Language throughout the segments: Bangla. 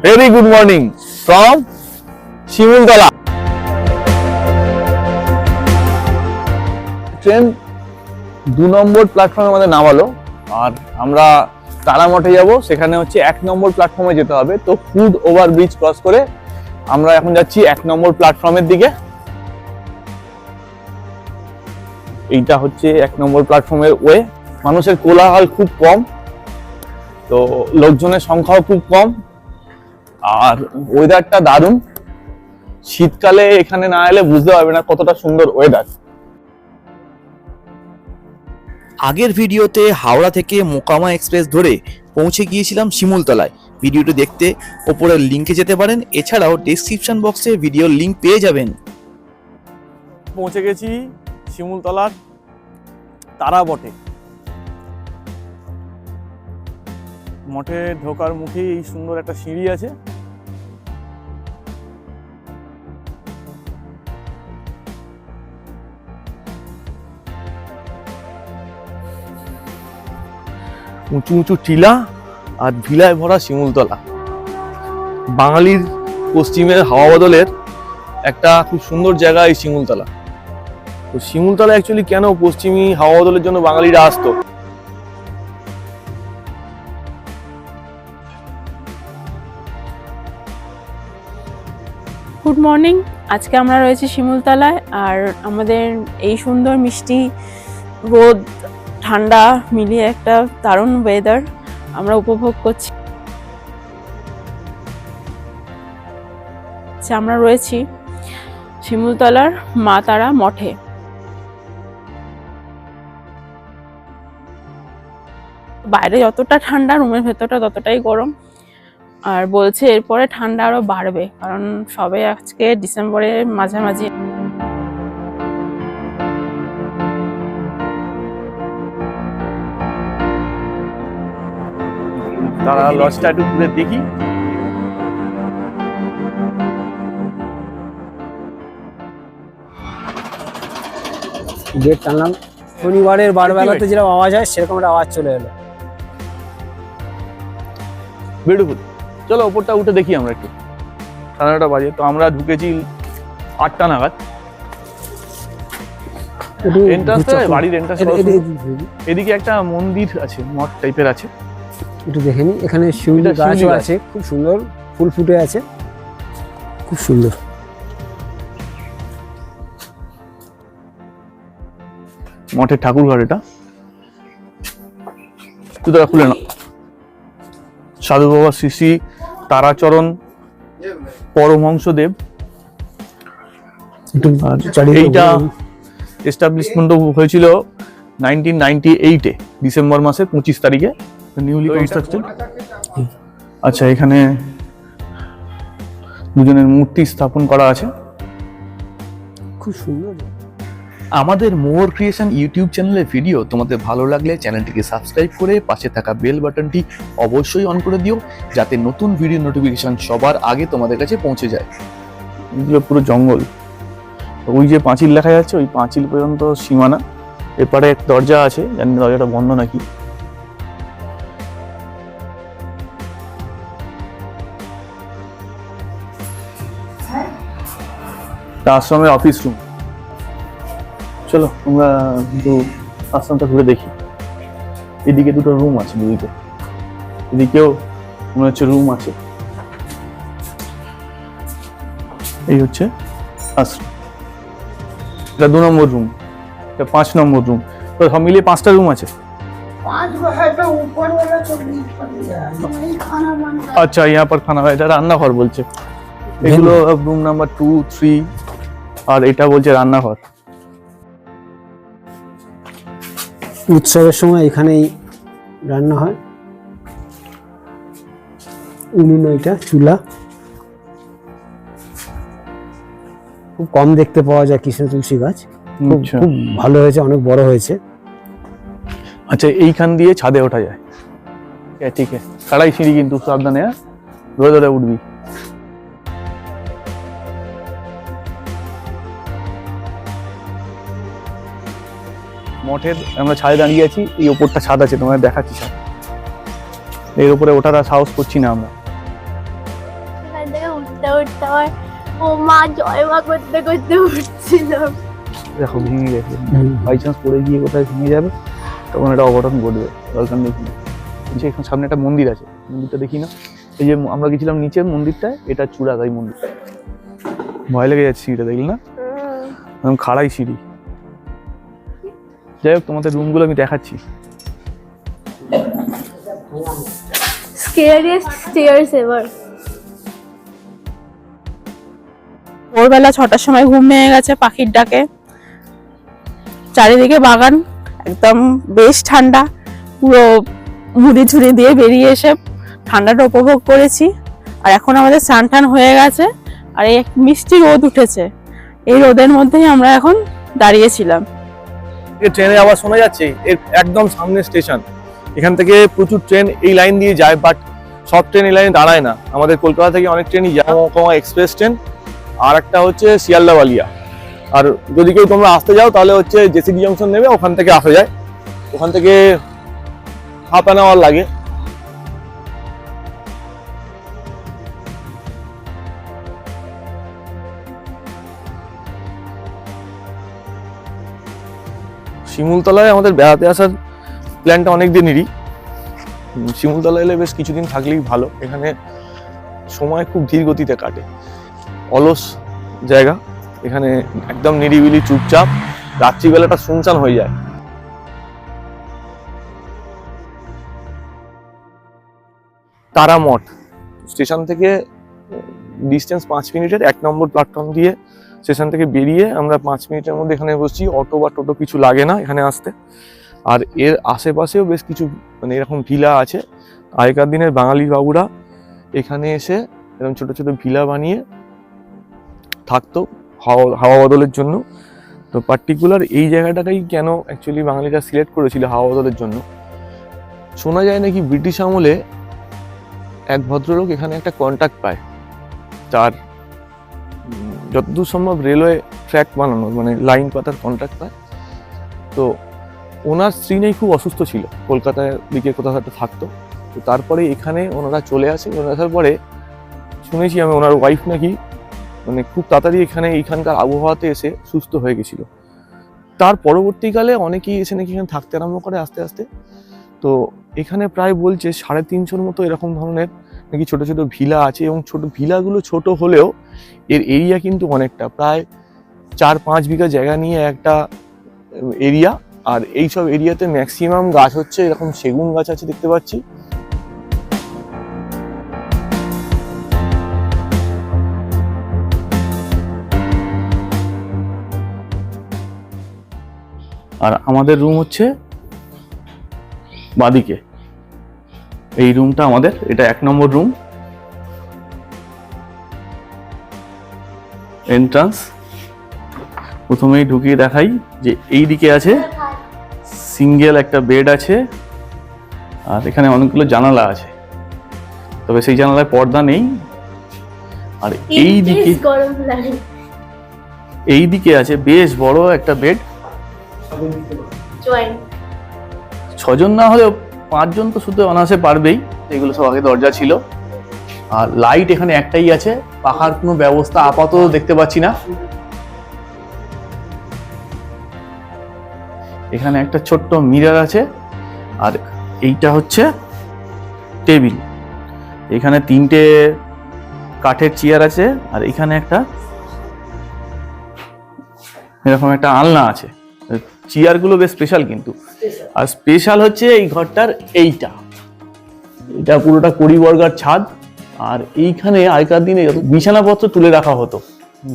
Very good morning from Shimultala. Train 2 নম্বর প্ল্যাটফর্মে আমাদের নামালো, আর আমরা তারামঠে যাব। সেখানে হচ্ছে 1 নম্বর প্ল্যাটফর্মে যেতে হবে। তো ফুট ওভার ব্রিজ ক্রস করে আমরা এখন যাচ্ছি 1 নম্বর প্ল্যাটফর্মের দিকে। এইটা হচ্ছে 1 নম্বর প্ল্যাটফর্মের ওয়ে। মানুষের কোলাহল খুব কম, তো লোকজনের সংখ্যাও খুব কম, আর ওয়েদারটা দারুণ। শীতকালে এখানে না এলে বুঝতে পারবে না কতটা সুন্দর ওয়েদার। আগের ভিডিওতে হাওড়া থেকে মোকামা এক্সপ্রেস ধরে পৌঁছে গিয়েছিলাম শিমুলতলায়। ভিডিওটি দেখতে ওপরের লিঙ্কে যেতে পারেন, এছাড়াও ডেসক্রিপশন বক্সে ভিডিওর লিঙ্ক পেয়ে যাবেন। পৌঁছে গেছি শিমুলতলার তারাবটে। মঠে ঢোকার মুখে এই সুন্দর একটা সিঁড়ি আছে। উঁচু উঁচু টিলা আর ভিলায় ভরা শিমুলতলা। বাঙালির পশ্চিমের হাওয়া বদলের একটা খুব সুন্দর জায়গা এই শিমুলতলা। তো শিমুলতলা অ্যাকচুয়ালি কেন পশ্চিমী হাওয়া বদলের জন্য বাঙালিরা আসতো? Good morning. আজকে আমরা রয়েছি শিমুলতলায়, আর আমাদের এই সুন্দর মিষ্টি রোদ ঠান্ডা মিলিয়ে একটা দারুণ ওয়েদার আমরা উপভোগ করছি। আমরা রয়েছি শিমুলতলার মা তারা মঠে। বাইরে যতটা ঠান্ডা, রুমের ভেতরটা ততটাই গরম। আর বলছে এরপরে ঠান্ডা আরো বাড়বে, কারণ সবে আজকে ডিসেম্বরের মাঝামাঝি। তারা লজটা একটু ঘুরে দেখি। গেট টানলাম, শনিবারের বারবেলাতে যেরকম আওয়াজ হয় সেরকম একটা আওয়াজ চলে এলো। বিউটিফুল। চলো ওপরটা উঠে দেখি আমরা একটু। 9:30 বাজে, তো আমরা ঢুকেছি 8টা নাগাদ। এন্ট্রান্সটা বাড়ির এন্ট্রান্স। এদিকে একটা মন্দির আছে, মঠ টাইপের আছে, একটু দেখে নি। এখানে শিউলি গাছও আছে, খুব সুন্দর ফুল ফুটে আছে, খুব সুন্দর। মঠের ঠাকুর ঘর এটা। জুতোটা খুলে নাও। সাধু বাবা শ্রী শ্রী তারাচরণ পরমহংসদেব। এইটা এস্টাবলিশমেন্ট হয়েছিল 1998-এ ডিসেম্বর মাসের 25 তারিখে। Newly construction. আচ্ছা, এখানে দুজনের মূর্তি স্থাপন করা আছে, খুব সুন্দর। আমাদের মোর ক্রিয়েশন ইউটিউব চ্যানেলের ভিডিও তোমাদের ভালো লাগলে চ্যানেলটিকে সাবস্ক্রাইব করে পাশে থাকা বেল বাটনটি অবশ্যই অন করে দিও, যাতে নতুন ভিডিও নোটিফিকেশন সবার আগে তোমাদের কাছে পৌঁছে যায়। এগুলো পুরো জঙ্গল। ওই যে পাঁচিল দেখা যাচ্ছে, ওই পাঁচিল পর্যন্ত সীমানা। এপারে এক দরজা আছে, জানি না দরজাটা বন্ধ নাকি। আশ্রমের অফিস রুম। চলো আমরা একটু আশ্রমটা ঘুরে দেখি। এদিকে দুটো রুম আছে, দুদিকে। এদিকেও মনে হচ্ছে রুম আছে। এই হচ্ছে আশ্রম। এটা 2 নম্বর রুম, এটা 5 নম্বর রুম। তো সব মিলিয়ে 5টা রুম আছে। अच्छा, यहाँ पर खाना এটা রান্নাঘর বলছে। এগুলো রুম নাম্বার 2, 3, আর এটা বলছে রান্নাঘর। উৎসবের সময় এখানেই রান্না হয়। উনুন, এটা চুলা। খুব কম দেখতে পাওয়া যায় কৃষ্ণ তুলসী গাছ। খুব ভালো হয়েছে, অনেক বড় হয়েছে। আচ্ছা, এইখান দিয়ে ছাদে ওঠা যায়। ঠিক আছে, কাড়াই সিঁড়ি, কিন্তু সাবধানে, ধরে ধরে উঠবি। মঠের আমরা ছাদে দাঁড়িয়ে আছি। এই ওপরটা ছাদ আছে, তোমাদের দেখাচ্ছি ছাদ। এর উপরে ওঠার আর সাহস করছি না আমরা। তারপর ও মা জয় মা করতে করতে উঠছিলাম। দেখো ভেঙে গেছে, বাই চান্স পড়ে গিয়ে কোথায় ভেঙে যাবে তখন একটা অঘটন ঘটবে, দরকার নেই। বলছি এখানে সামনে একটা মন্দির আছে, মন্দিরটা দেখি না। এই যে আমরা গেছিলাম নিচের মন্দিরটায়, এটা চূড়াগাই মন্দির। ভয় লেগে যাচ্ছে সিঁড়িটা, দেখলি না একদম খাড়াই সিঁড়ি। যাই হোক, তোমাদের রুমগুলো আমি দেখাচ্ছি। Scariest stairs ever. ভোরবেলা 6টার সময় ঘুম ভেঙে গেছে পাখির ডাকে। চারিদিকে বাগান, একদম বেশ ঠান্ডা। পুরো মুড়ি ঝুড়ি দিয়ে বেরিয়ে এসে ঠান্ডাটা উপভোগ করেছি। আর এখন আমাদের স্নান টান হয়ে গেছে, আর এই মিষ্টি রোদ উঠেছে। এই রোদের মধ্যেই আমরা এখন দাঁড়িয়েছিলাম। ট্রেনে আবার শোনা যাচ্ছে, এর একদম সামনে স্টেশন। এখান থেকে প্রচুর ট্রেন এই লাইন দিয়ে যায়, বাট সব ট্রেন এই লাইনে দাঁড়ায় না। আমাদের কলকাতা থেকে অনেক ট্রেনই যায়, মহকুমা এক্সপ্রেস ট্রেন, আর একটা হচ্ছে শিয়ালদা বালিয়া। আর যদি কেউ তোমরা আসতে যাও তাহলে হচ্ছে জেসিডি জংশন নেবে, ওখান থেকে আসা যায়। ওখান থেকে হাফ অ্যান আওয়ার লাগে। শিমুলতলায় আমাদের বেড়াতে আসার প্ল্যানটা অনেক দিনেরই। শিমুলতলা এলে বেশ কিছুদিন থাকলেই ভালো। এখানে সময় খুব ধীর গতিতে কাটে, অলস জায়গা। এখানে একদম নিরিবিলি, চুপচাপ, রাত্রিবেলাটা শুনশান হয়ে যায়। তারামঠ স্টেশন থেকে ডিস্টেন্স 5 মিনিটের, 1 নম্বর প্ল্যাটফর্ম দিয়ে স্টেশন থেকে বেরিয়ে আমরা 5 মিনিটের মধ্যে এখানে বসছি। অটো বা টোটো কিছু লাগে না এখানে আসতে। আর এর আশেপাশেও বেশ কিছু মানে এরকম ভিলা আছে। আগেকার দিনের বাঙালি বাবুরা এখানে এসে এরকম ছোট ছোট ভিলা বানিয়ে থাকতো হাওয়া বদলের জন্য। তো পার্টিকুলার এই জায়গাটাকেই কেন অ্যাকচুয়ালি বাঙালিরা সিলেক্ট করেছিল হাওয়া বদলের জন্য, শোনা যায় নাকি ব্রিটিশ আমলে এক ভদ্রলোক এখানে একটা কন্ট্রাক্ট পায়, তার যতদূর সম্ভব রেলওয়ে ট্র্যাক বানানোর, মানে লাইন পাতার কন্ট্রাক্ট পায়। তো ওনার স্ত্রী নেই, খুব অসুস্থ ছিল, কলকাতার দিকে কোথাও একটা থাকতো। তো তারপরে এখানে ওনারা চলে আসে। আসার পরে শুনেছি আমি ওনার ওয়াইফ নাকি মানে খুব তাড়াতাড়ি এইখানকার আবহাওয়াতে এসে সুস্থ হয়ে গেছিল। তার পরবর্তীকালে অনেকেই এসে নাকি এখানে থাকতে আরম্ভ করে আস্তে আস্তে। তো এখানে প্রায় বলছে 350 মতো এরকম ধরনের নাকি ছোট ছোট ভিলা আছে, এবং ছোট ভিলাগুলো ছোট হলেও এর এরিয়া কিন্তু অনেকটা, প্রায় 4-5 বিঘা জায়গা নিয়ে একটা এরিয়া। আর এইসব এরিয়াতে ম্যাক্সিমাম গাছ হচ্ছে এরকম সেগুন গাছ আছে, দেখতে পাচ্ছি। আর আমাদের রুম হচ্ছে বাদিকে, এই রুমটা আমাদের, এটা 1 নম্বর রুম। এন্ট্রান্স প্রথমেই ঢুকিয়ে দেখাই যে এই দিকে আছে সিঙ্গেল একটা বেড আছে, আর এখানে অনেকগুলো জানালা আছে, তবে সেই জানালায় পর্দা নেই। আর এই দিকে আছে বেশ বড় একটা বেড। 6 জন না হলেও 5 জন তো শুধু অনায়াসে পারবেই। এগুলো সব আগে দরজা ছিল। আর লাইট এখানে একটাই আছে, পাখার কোনো ব্যবস্থা আপাতত দেখতে পাচ্ছি না। এখানে একটা ছোট্ট মিরর আছে, আর এইটা হচ্ছে টেবিল। এখানে 3টে কাঠের চেয়ার আছে, আর এখানে একটা এরকম একটা আলনা আছে। চেয়ারগুলো বেশ স্পেশাল কিন্তু। আর স্পেশাল হচ্ছে এই ঘরটার এটা পুরোটা কড়িবর্গার ছাদ। আর এইখানে আগেকার দিনে বিছানাপত্র তুলে রাখা হতো।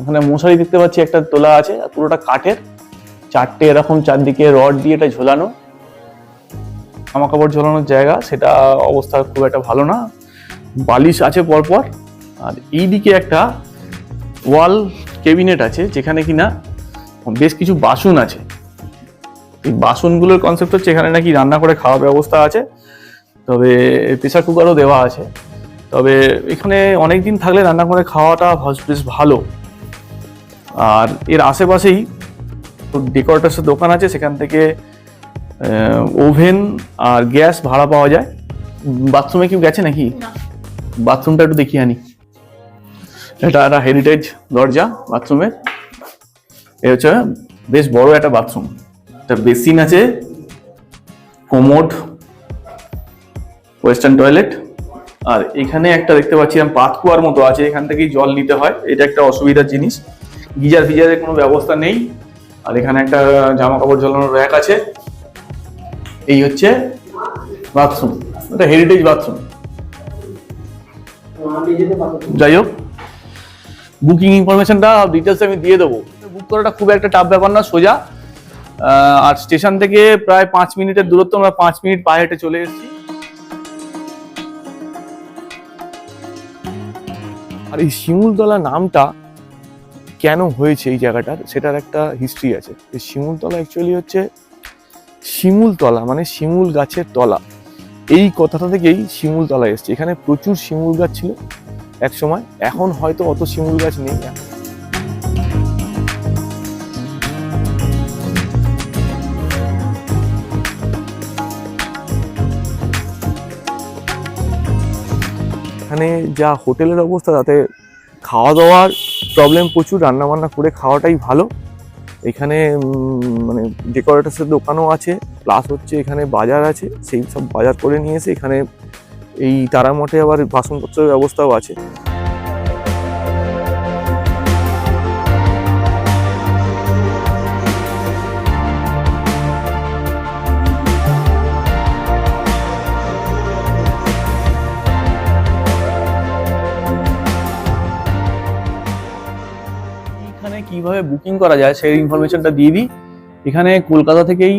এখানে মশারি দেখতে পাচ্ছি একটা তোলা আছে, আর পুরোটা কাঠের, 4টে এরকম চারদিকে রড দিয়ে এটা ঝোলানো, জামা কাপড় ঝোলানোর জায়গা। সেটা অবস্থা খুব একটা ভালো না, বালিশ আছে পরপর। আর এইদিকে একটা ওয়াল ক্যাবিনেট আছে, যেখানে কিনা বেশ কিছু বাসন আছে। এই বাসনগুলোর কনসেপ্ট হচ্ছে এখানে নাকি রান্না করে খাওয়ার ব্যবস্থা আছে, তবে প্রেসার কুকারও দেওয়া আছে। তবে এখানে অনেকদিন থাকলে রান্না করে খাওয়াটা বেশ ভালো। আর এর আশেপাশেই ডেকোরেটরসের দোকান আছে, সেখান থেকে ওভেন আর গ্যাস ভাড়া পাওয়া যায়। বাথরুমে কেউ গেছে নাকি? বাথরুমটা একটু দেখিয়ে আনি। এটা একটা হেরিটেজ দরজা বাথরুমের। এ হচ্ছে বেশ বড় একটা বাথরুম, একটা বেসিন আছে, কোমোড, ওয়েস্টার্ন টয়লেট, আর এখানে একটা দেখতে পাচ্ছি আমি পাতকুয়ার মতো আছে, এখান থেকেই জল নিতে হয়, এটা একটা অসুবিধার জিনিস। গিজার ফিজারের কোনো ব্যবস্থা নেই। আর এখানে একটা জামা কাপড় ঝোলানোর র্যাক আছে। এই হচ্ছে বাথরুম, এটা হেরিটেজ বাথরুম। যাই হোক, বুকিং ইনফরমেশনটা ডিটেলস আমি দিয়ে দেবো। বুক করাটা খুব একটা টাফ ব্যাপার না, সোজা। আর স্টেশন থেকে প্রায় 5 মিনিটের দূরত্ব, আমরা 5 মিনিট পায়ে হেঁটে চলে এসেছি। আর এই শিমুলতলা নামটা কেন হয়েছে এই জায়গাটার, সেটার একটা হিস্ট্রি আছে। এই শিমুলতলা অ্যাকচুয়ালি হচ্ছে শিমুলতলা মানে শিমুল গাছের তলা, এই কথাটা থেকেই শিমুলতলা এসছে। এখানে প্রচুর শিমুল গাছ ছিল এক সময়, এখন হয়তো অত শিমুল গাছ নেই। এখানে যা হোটেলের অবস্থা, তাতে খাওয়া দাওয়ার প্রবলেম প্রচুর, রান্না বান্না করে খাওয়াটাই ভালো। এখানে মানে ডেকোরেটার্সের দোকানও আছে, প্লাস হচ্ছে এখানে বাজার আছে, সেই সব বাজার করে নিয়ে এসে এখানে এই তারামঠে আবার বাসনপত্রের ব্যবস্থাও আছে। এখানে কিভাবে বুকিং করা যায় সেই ইনফরমেশনটা দিয়ে দিই। এখানে কলকাতা থেকেই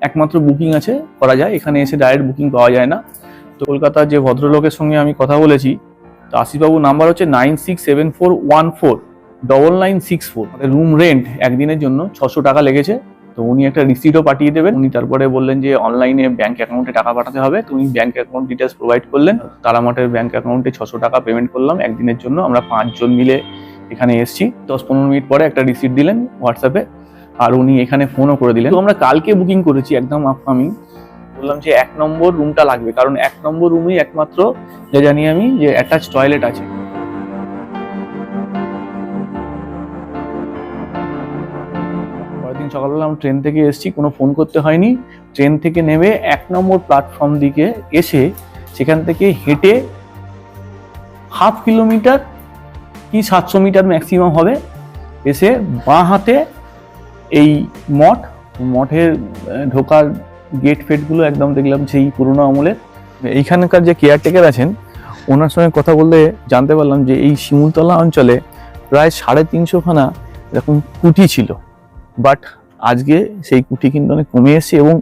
একমাত্র বুকিং আছে, করা যায়। এখানে এসে ডাইরেক্ট বুকিং পাওয়া যায় না। তো কলকাতার যে ভদ্রলোকের সঙ্গে আমি কথা বলেছি, তো আশিসবাবুর নাম্বার হচ্ছে 9674149964। রুম রেন্ট একদিনের জন্য 600 টাকা লেগেছে। তো উনি একটা রিসিটও পাঠিয়ে দেবেন। উনি তারপরে বললেন যে অনলাইনে ব্যাংক অ্যাকাউন্টে টাকা পাঠাতে হবে। তো উনি ব্যাংক অ্যাকাউন্ট ডিটেলস প্রোভাইড করলেন। তারামঠের ব্যাংক অ্যাকাউন্টে 600 টাকা পেমেন্ট করলাম একদিনের জন্য। আমরা 5 জন মিলে এখানে এসেছি। 10-15 মিনিট পরে একটা রিসিট দিলেন হোয়াটসঅ্যাপে, আর উনি এখানে ফোনও করে দিলেন। তো আমরা কালকে বুকিং করেছি একদম আপকামিং। বললাম যে 1 নম্বর রুমটা লাগবে, কারণ 1 নম্বর রুমেই একমাত্র যা জানি আমি যে অ্যাটাচ টয়লেট আছে। পরের দিন সকালবেলা আমরা ট্রেন থেকে এসেছি, কোনো ফোন করতে হয়নি। ট্রেন থেকে নেমে 1 নম্বর প্ল্যাটফর্ম দিকে এসে সেখান থেকে হেঁটে 1/2 কিলোমিটার কি 700 মিটার ম্যাক্সিমাম হবে, এসে বাঁ হাতে এই মঠের ঢোকার গেট ফেটগুলো একদম দেখলাম সেই পুরোনো আমলের। এইখানকার যে কেয়ারটেকার আছেন, ওনার সঙ্গে কথা বলতে জানতে পারলাম যে এই শিমুলতলা অঞ্চলে প্রায় 350 খানা এরকম কুঠি ছিল, বাট আজকে সেই কুঠি কিন্তু অনেক কমে এসেছে এবং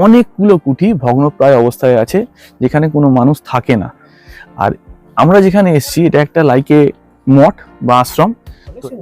অনেকগুলো কুঠি ভগ্নপ্রায় অবস্থায় আছে, যেখানে কোনো মানুষ থাকে না। আর আমরা যেখানে এসেছি, এটা একটা লাইকে মঠ বা আশ্রম।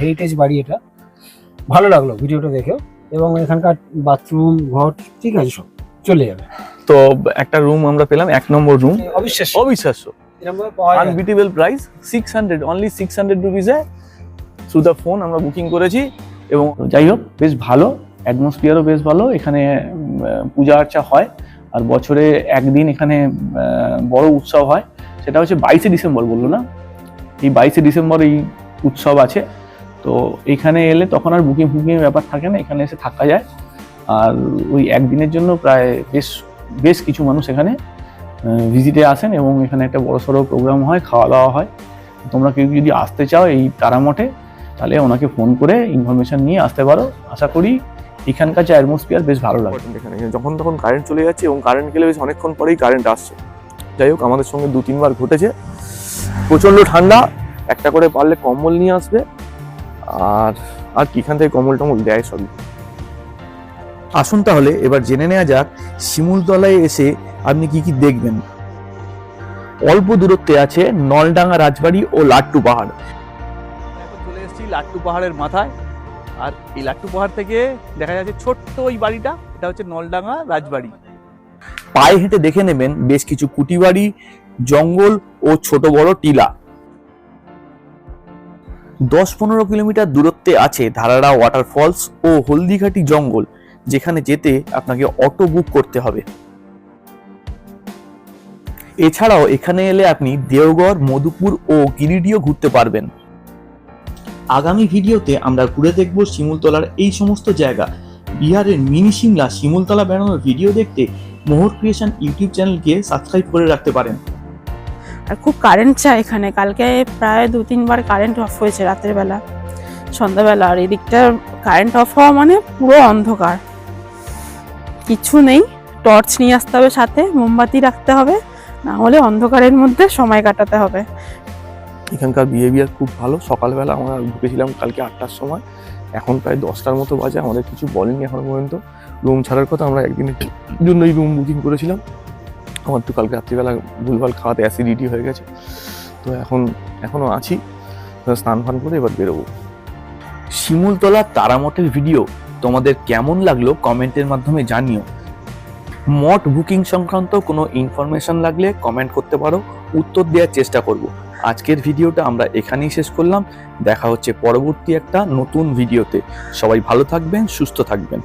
হেরিটেজ বাড়ি, এটা ভালো লাগলো ভিডিওটা দেখেও। এবং এখানকার বাথরুম ঘর ঠিক আছে, সব চলে যাবে। তো একটা রুম আমরা পেলাম, 1 নম্বর রুম। অবিশ্বাস্য, আনবিটেবল প্রাইস, 600, অনলি 600 রুপিসে থ্রু দ্য ফোন আমরা বুকিং করেছি। এবং যাই হোক, বেশ ভালো, অ্যাটমসফিয়ারও বেশ ভালো। এখানে পূজা আর্চা হয়, আর বছরে একদিন এখানে বড় উৎসব হয়, সেটা হচ্ছে 22শে ডিসেম্বর, বললো না, এই 22শে ডিসেম্বর এই উৎসব আছে। তো এখানে এলে তখন আর বুকিং ব্যাপার থাকে না, এখানে এসে থাকা যায়। আর ওই একদিনের জন্য প্রায় বেশ কিছু মানুষ এখানে ভিজিটে আসেন, এবং এখানে একটা বড়সড় প্রোগ্রাম হয়, খাওয়া দাওয়া হয়। তোমরা কেউ যদি আসতে চাও এই তারামঠে, তাহলে ওনাকে ফোন করে ইনফরমেশন নিয়ে আসতে পারো। আশা করি এখানকার যে অ্যাটমসফিয়ার বেশ ভালো লাগে। এখানে যখন তখন কারেন্ট চলে যাচ্ছে, এবং কারেন্ট গেলে বেশ অনেকক্ষণ পরেই কারেন্ট আসছে। যাই হোক, আমাদের সঙ্গে 2-3 বার ঘটেছে। প্রচণ্ড ঠান্ডা, একটা করে পারলে কম্বল নিয়ে আসবে। আর কি, এখান থেকে কম্বল টম্বল দেয় সবই। আসুন তাহলে এবার জেনে নেওয়া যাক শিমুলতলায় এসে আপনি কি কি দেখবেন। অল্প দূরত্বে আছে নলডাঙ্গা রাজবাড়ি ও লাট্টু পাহাড়। এখন চলে এসেছি লাট্টু পাহাড়ের মাথায়, আর এই লাট্টু পাহাড় থেকে দেখা যাচ্ছে ছোট্ট ওই বাড়িটা, এটা হচ্ছে নলডাঙ্গা রাজবাড়ি। পায়ে হেঁটে দেখে নেবেন বেশ কিছু কুটি বাড়ি, জঙ্গল ও ছোট বড় টিলা। 10-15 কিলোমিটার দূরত্বে আছে ধারাড়া ওয়াটারফলস ও হলদিঘাটি জঙ্গল, যেখানে যেতে আপনাকে অটো বুক করতে হবে। এছাড়াও এখানে এলে আপনি দেওঘর, মধুপুর ও গিরিডিও ঘুরতে পারবেন। আগামী ভিডিওতে আমরা ঘুরে দেখব শিমুলতলার এই সমস্ত জায়গা। বিহারের মিনি সিমলা শিমুলতলা বেড়ানোর ভিডিও দেখতে মোহর ক্রিয়েশন ইউটিউব চ্যানেলকে সাবস্ক্রাইব করে রাখতে পারেন। আর খুব কারেন্ট চাই এখানে, কালকে প্রায় 2-3 বার কারেন্ট অফ হয়েছে রাতের বেলা, সন্ধ্যাবেলা। আর এদিকটা কারেন্ট অফ হওয়া মানে পুরো অন্ধকার, কিছু নেই। টর্চ নিয়ে আসতে হবে, সাথে মোমবাতি রাখতে হবে, না হলে অন্ধকারের মধ্যে সময় কাটাতে হবে। এখানকার বিহেভিয়ার খুব ভালো। সকালবেলা আমরা ঢুকেছিলাম কালকে 8টার সময়, এখন প্রায় 10টার মতো বাজে। আমাদের কিছু বলেনি এখনো পর্যন্ত। রুম ছাড়ার কথা, আমরা একদিনের জন্যই রুম বুকিং করেছিলাম। আমার তো কালকে রাত্রিবেলা ভুলভাল খাওয়াতে অ্যাসিডিটি হয়ে গেছে, তো এখনও আছি। স্নান ফান করে এবার বেরোবো। শিমুলতলা তারামঠের ভিডিও তোমাদের কেমন লাগলো কমেন্টের মাধ্যমে জানিও। মঠ বুকিং সংক্রান্ত কোনো ইনফরমেশন লাগলে কমেন্ট করতে পারো, উত্তর দেওয়ার চেষ্টা করব। আজকের ভিডিওটা আমরা এখানেই শেষ করলাম। দেখা হচ্ছে পরবর্তী একটা নতুন ভিডিওতে। সবাই ভালো থাকবেন, সুস্থ থাকবেন।